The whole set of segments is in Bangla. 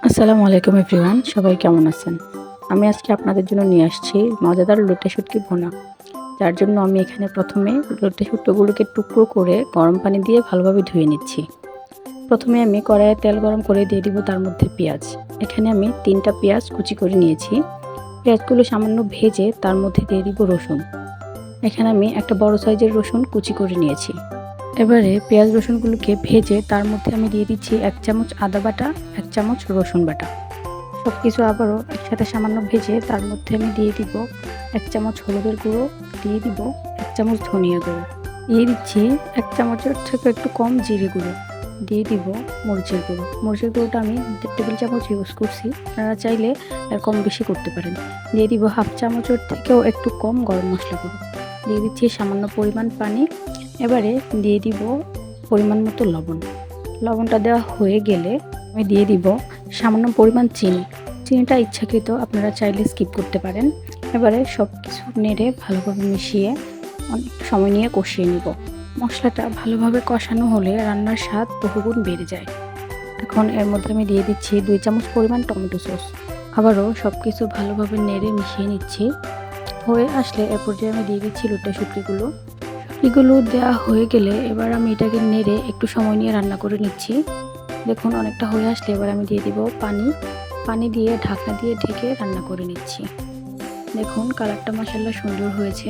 আসসালামু আলাইকুম এভরিওয়ান, সবাই কেমন আছেন? আমি আজকে আপনাদের জন্য নিয়ে আসছি মজাদার লোটে শুটকি ভুনা। যার জন্য আমি এখানে প্রথমে লোটে শুটকিগুলোকে টুকরো করে গরম পানি দিয়ে ভালোভাবে ধুয়ে নিচ্ছি। প্রথমে আমি কড়াইয়ে তেল গরম করে দিয়ে দিব তার মধ্যে পেঁয়াজ। এখানে আমি 3টা পেঁয়াজ কুচি করে নিয়েছি। পেঁয়াজগুলো সামান্য ভেজে তার মধ্যে দিয়ে দিব রসুন। এখানে আমি একটা বড় সাইজের রসুন কুচি করে নিয়েছি। এবারে পেঁয়াজ রসুনগুলোকে ভেজে তার মধ্যে আমি দিয়ে দিচ্ছি 1 চামচ আদা বাটা, 1 চামচ রসুন বাটা। সব কিছু আবারও একসাথে সামান্য ভেজে তার মধ্যে আমি দিয়ে দিব 1 চামচ হলুদের গুঁড়ো, দিয়ে দিব 1 চামচ ধনিয়া গুঁড়ো, দিয়ে দিচ্ছি 1 চামচের থেকে একটু কম জিরে গুঁড়ো, দিয়ে দিব মরিচের গুঁড়ো। মরিচের গুঁড়োটা আমি 1.5 টেবিল চামচ ইউজ করছি, আপনারা চাইলে এর কম বেশি করতে পারেন। দিয়ে দিব 1/2 চামচের থেকেও একটু কম গরম মশলা গুঁড়ো, দিয়ে দিচ্ছি সামান্য পরিমাণ পানি। এবারে দিয়ে দিব পরিমাণ মতো লবণ। লবণটা দেওয়া হয়ে গেলে আমি দিয়ে দিব সামান্য পরিমাণ চিনি। চিনিটা ইচ্ছাকৃত, আপনারা চাইলে স্কিপ করতে পারেন। এবারে সব কিছু নেড়ে ভালোভাবে মিশিয়ে অনেক সময় নিয়ে কষিয়ে নিব। মশলাটা ভালোভাবে কষানো হলে রান্নার স্বাদ বহুগুণ বেড়ে যায়। এখন এর মধ্যে আমি দিয়ে দিচ্ছি 2 চামচ পরিমাণ টমেটো সস। আবারও সব কিছু ভালোভাবে নেড়ে মিশিয়ে নিচ্ছি। হয়ে আসলে এ পর্যায়ে আমি দিয়ে দিচ্ছি লোটে শুটকিগুলো। এগুলো দেওয়া হয়ে গেলে এবার আমি এটাকে নেড়ে একটু সময় নিয়ে রান্না করে নিচ্ছি। দেখুন অনেকটা হয়ে আসলে এবার আমি দিয়ে দিব পানি দিয়ে ঢাকনা দিয়ে ঢেকে রান্না করে নিচ্ছি। দেখুন কালারটা মাশাআল্লাহ সুন্দর হয়েছে।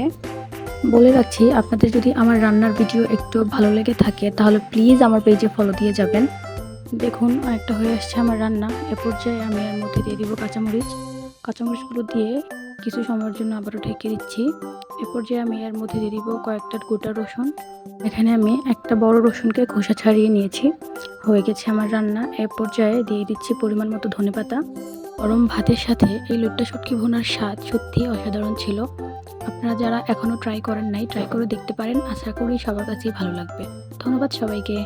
বলে রাখছি, আপনাদের যদি আমার রান্নার ভিডিও একটু ভালো লেগে থাকে তাহলে প্লিজ আমার পেজে ফলো দিয়ে যাবেন। দেখুন অনেকটা হয়ে আসছে আমার রান্না। এ পর্যায়ে আমি এর মধ্যে দিয়ে দিব কাঁচামরিচগুলো দিয়ে কিছু সময়ের জন্য আবারও ঢেকে দিচ্ছি। এ পর্যায়ে আমি এর মধ্যে দিয়ে দিব কয়েকটা গোটা রসুন। এখানে আমি একটা বড় রসুনকে খোসা ছাড়িয়ে নিয়েছি। হয়ে গেছে আমার রান্না। এ পর্যায়ে দিয়ে দিচ্ছি পরিমাণ মতো ধনেপাতা। গরম ভাতের সাথে এই লোটে শুটকি ভুনার স্বাদ সত্যিই অসাধারণ ছিল। আপনারা যারা এখনও ট্রাই করেন নাই, ট্রাই করে দেখতে পারেন। আশা করি সবার কাছেই ভালো লাগবে। ধন্যবাদ সবাইকে।